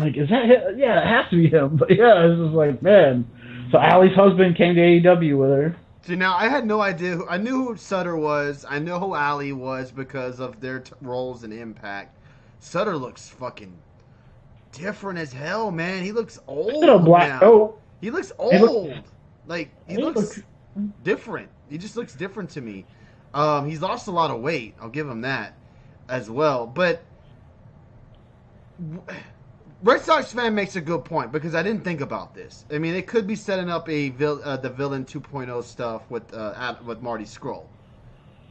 like, is that him? Yeah, it has to be him. But yeah, it's just like, man. So Allie's husband came to AEW with her. See, now I had no idea. I knew who Sutter was. I know who Ali was because of their roles in Impact. Sutter looks fucking different as hell, man. He looks In a old black now. coat. He looks He looks. old. Like he He looks. looks different. He just looks different to me. He's lost a lot of weight. I'll give him that as well. But Red Sox fan makes a good point because I didn't think about this. I mean, it could be setting up the villain 2.0 stuff with Marty Scurll,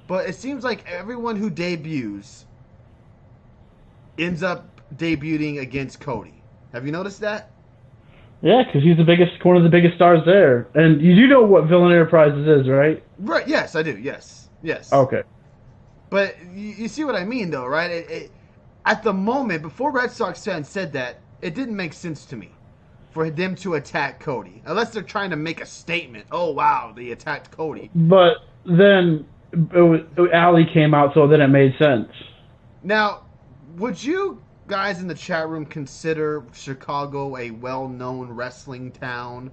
but it seems like everyone who debuts ends up debuting against Cody. Have you noticed that? Yeah, because he's the biggest, one of the biggest stars there. And you do know what Villain Enterprises is, right? Right. Yes, I do. Yes. Yes. Okay. But you see what I mean, though, right? At the moment, before Red Sox fans said that, it didn't make sense to me for them to attack Cody. Unless they're trying to make a statement. Oh, wow, they attacked Cody. But then Allie came out, so then it made sense. Now, would you guys in the chat room consider Chicago a well-known wrestling town?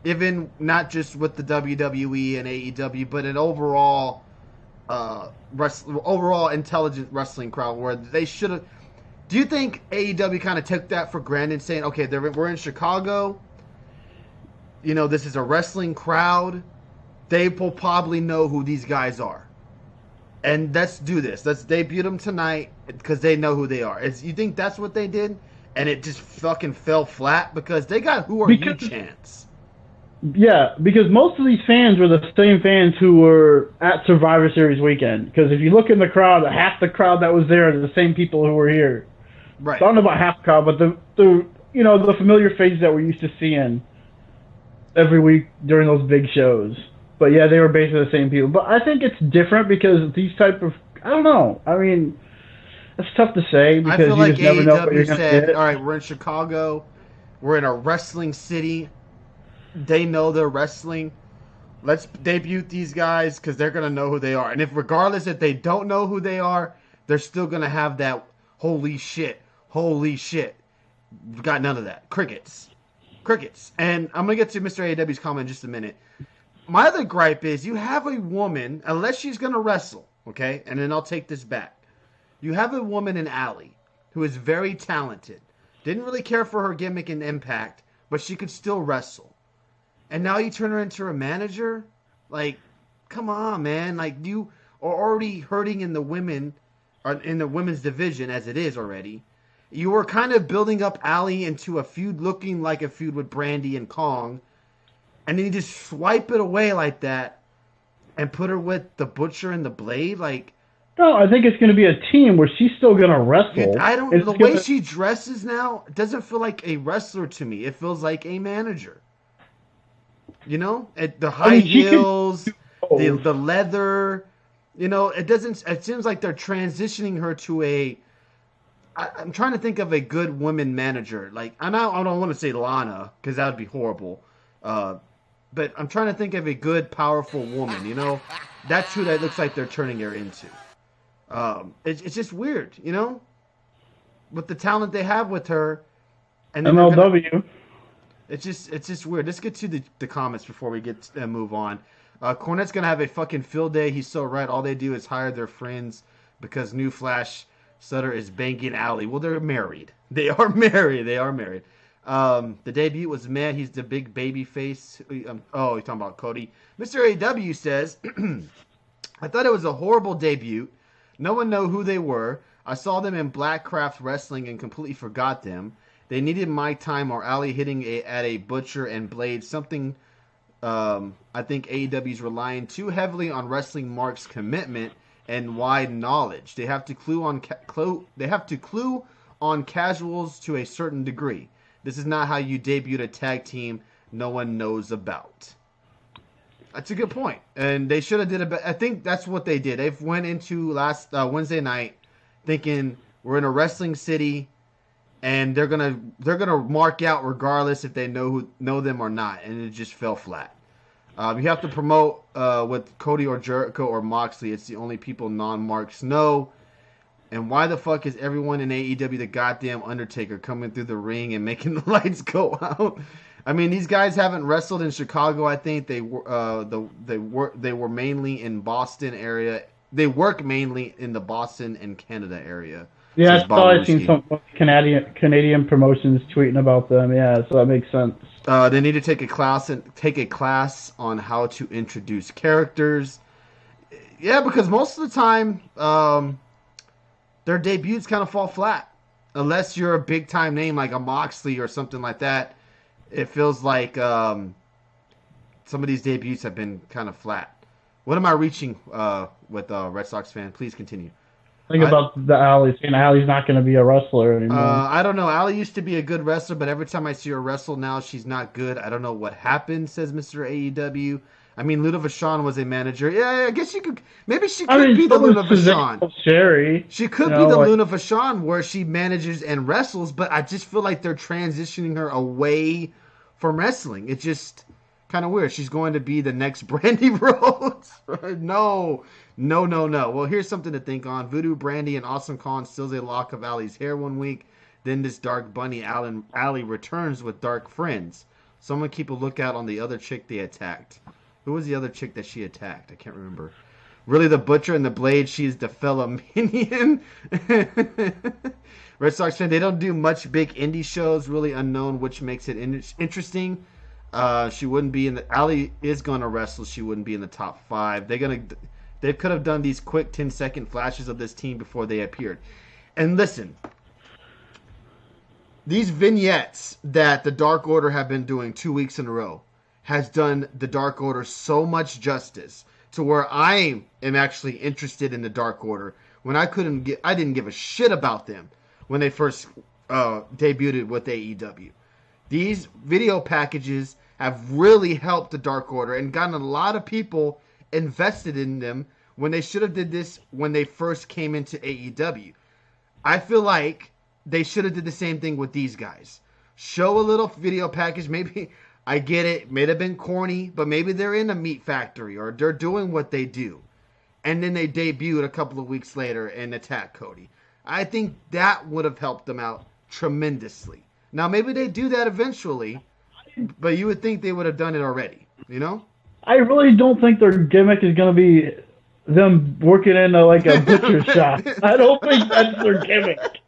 Even not just with the WWE and AEW, but an overall intelligent wrestling crowd where they should have. Do you think AEW kind of took that for granted, saying, "Okay, we're in Chicago. You know, this is a wrestling crowd. They will probably know who these guys are, and let's do this. Let's debut them tonight because they know who they are." You think that's what they did, and it just fucking fell flat because they got "Who Are You" chants. Yeah, because most of these fans were the same fans who were at Survivor Series weekend. Because if you look in the crowd, half the crowd that was there are the same people who were here. Right. So I don't know about half the crowd, but the familiar faces that we're used to seeing every week during those big shows. But yeah, they were basically the same people. But I think it's different because these type of, I don't know. I mean, it's tough to say because I feel you like just never know what AEW you're gonna said, get. "All right, we're in Chicago. We're in a wrestling city. They know they're wrestling. Let's debut these guys because they're gonna know who they are. And regardless if they don't know who they are, they're still gonna have that holy shit, holy shit. We've got none of that. Crickets, crickets." And I'm gonna get to Mr. AEW's comment in just a minute. My other gripe is you have a woman, unless she's gonna wrestle, okay, and then I'll take this back. You have a woman in Allie who is very talented. Didn't really care for her gimmick and Impact, but she could still wrestle. And now you turn her into a manager? Like, come on, man. Like, you are already hurting in the women's division as it is already. You were kind of building up Allie into a feud looking like a feud with Brandy and Kong. And then you just swipe it away like that and put her with the Butcher and the Blade? Like, No, I think it's going to be a team where she's still going to wrestle. I don't. It's The way gonna, she dresses now doesn't feel like a wrestler to me. It feels like a manager. You know, the I high mean, she can. heels, the leather. You know, it doesn't. It seems like they're transitioning her to a. I'm trying to think of a good woman manager. Like I don't want to say Lana because that would be horrible. But I'm trying to think of a good, powerful woman. You know, that's who that looks like they're turning her into. It's just weird, you know, with the talent they have with her, and then MLW. it's just weird. Let's get to the comments before we get to, move on. Cornette's gonna have a fucking field day. He's so right. All they do is hire their friends because New Flash Sutter is banging Alley. Well, they're married. They are married. They are married. The debut was mad. He's the big baby face. Oh, you're talking about Cody. Mr. AW says, I thought it was a horrible debut. No one knew who they were. I saw them in Blackcraft Wrestling and completely forgot them. They needed my time or Alley hitting at a Butcher and Blade. Something I think AEW's relying too heavily on Wrestling Mark's commitment and wide knowledge. They have to clue on casuals to a certain degree. This is not how you debut a tag team no one knows about. That's a good point, and they should have did it. I think that's what they did. They went into last Wednesday night thinking we're in a wrestling city, and they're gonna mark out regardless if they know them or not, and it just fell flat. You have to promote with Cody or Jericho or Moxley. It's the only people non-marks know. And why the fuck is everyone in AEW the goddamn Undertaker coming through the ring and making the lights go out? I mean, these guys haven't wrestled in Chicago. I think they were mainly in Boston area. They work mainly in the Boston and Canada area. Yeah, Says I saw. I've seen Babaluski. some Canadian promotions tweeting about them. Yeah, so that makes sense. They need to take a class on how to introduce characters. Yeah, because most of the time, their debuts kind of fall flat, unless you're a big time name like a Moxley or something like that. It feels like some of these debuts have been kind of flat. What am I reaching with Red Sox fan? Please continue. Think about the Alley, saying Allie's not going to be a wrestler anymore. I don't know. Allie used to be a good wrestler, but every time I see her wrestle now, she's not good. I don't know what happened, says Mr. AEW. I mean, Luna Vachon was a manager. Yeah, I guess she could. Maybe she could be the Luna Vachon. Sherry. She could be the Luna Vachon where she manages and wrestles, but I just feel like they're transitioning her away from wrestling. It's just kind of weird. She's going to be the next Brandy Rhodes. No. Well, here's something to think on. Voodoo Brandy and Awesome Khan steals a lock of Allie's hair one week. Then this Dark Bunny Allie returns with dark friends. Someone keep a lookout on the other chick they attacked. Who was the other chick that she attacked? I can't remember. Really, the Butcher and the Blade? She's the fella minion. Red Sox fan, they don't do much big indie shows. Really unknown, which makes it interesting. She wouldn't be in the... Allie is going to wrestle. She wouldn't be in the top 5. They could have done these quick 10-second flashes of this team before they appeared. And listen, these vignettes that the Dark Order have been doing 2 weeks in a row has done the Dark Order so much justice to where I am actually interested in the Dark Order when I didn't give a shit about them when they first debuted with AEW. These video packages have really helped the Dark Order and gotten a lot of people invested in them when they should have did this when they first came into AEW. I feel like they should have did the same thing with these guys. Show a little video package. Maybe, I get it may have been corny, but maybe they're in a meat factory or they're doing what they do. And then they debuted a couple of weeks later and attacked Cody. I think that would have helped them out tremendously. Now, maybe they do that eventually, but you would think they would have done it already, you know? I really don't think their gimmick is going to be them working in a butcher shop. I don't think that's their gimmick.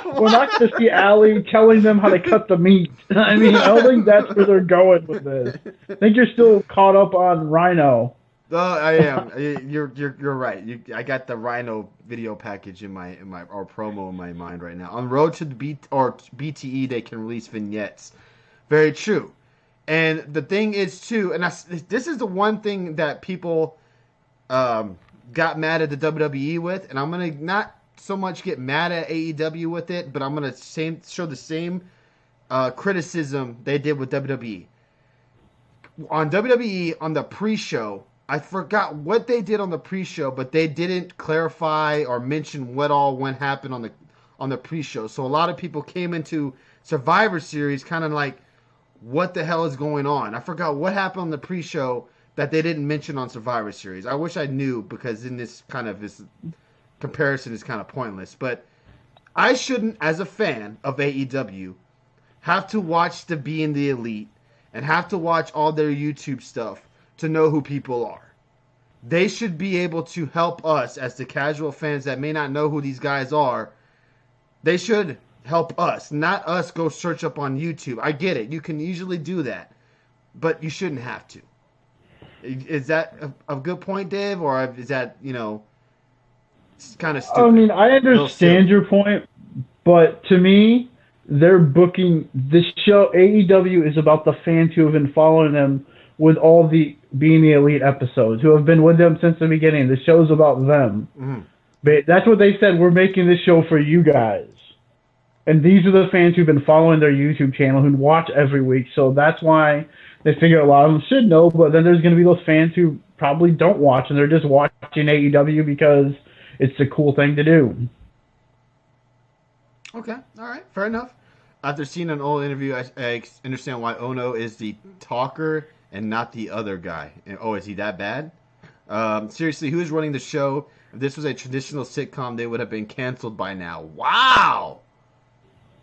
We're not going to see Allie telling them how to cut the meat. I mean, I don't think that's where they're going with this. I think you're still caught up on Rhino. I am. You're right. I got the Rhino video package in my or promo in my mind right now. On Road to the BTE, they can release vignettes. Very true. And the thing is too, and this is the one thing that people got mad at the WWE with, and I'm gonna not so much get mad at AEW with it, but I'm gonna show the same criticism they did with WWE. On WWE on the pre-show, I forgot what they did on the pre-show, but they didn't clarify or mention what all went happen on the pre-show. So a lot of people came into Survivor Series kind of like, what the hell is going on? I forgot what happened on the pre-show that they didn't mention on Survivor Series. I wish I knew, because in this comparison is kind of pointless. But I shouldn't, as a fan of AEW, have to watch the Being the Elite and have to watch all their YouTube stuff to know who people are. They should be able to help us as the casual fans that may not know who these guys are. They should help us, not us go search up on YouTube. I get it. You can easily do that, but you shouldn't have to. Is that a good point, Dave? Or is that, kind of stupid? I mean, I understand your point, but to me, they're booking this show. AEW is about the fans who have been following them with all the Being the Elite episodes, who have been with them since the beginning. The show's about them. Mm-hmm. But that's what they said. We're making this show for you guys. And these are the fans who've been following their YouTube channel, who watch every week. So that's why they figure a lot of them should know. But then there's going to be those fans who probably don't watch, and they're just watching AEW because it's the cool thing to do. Okay. All right. Fair enough. After seeing an old interview, I understand why Ono is the talker and not the other guy. And, is he that bad? Seriously, who's running the show? If this was a traditional sitcom, they would have been canceled by now. Wow.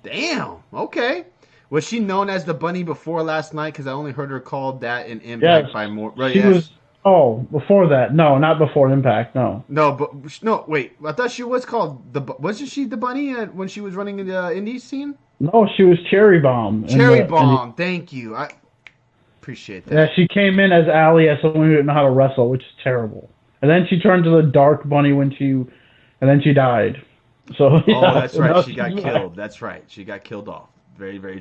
Damn. Okay. Was she known as the bunny before last night? Because I only heard her called that in Yes, Impact by more. Right? she Yes. was. Oh, before that, no, not before Impact, no. No, but no. Wait. I thought she was called the. Wasn't she the bunny when she was running the indie scene? No, she was Cherry Bomb. Cherry Bomb. Thank you. I appreciate Yeah, that. she came in as Allie as someone who didn't know how to wrestle, which is terrible. And then she turned to the Dark Bunny and then she died. So yeah, Oh, that's right. now She got she's back. killed. That's right. She got killed off. Very, very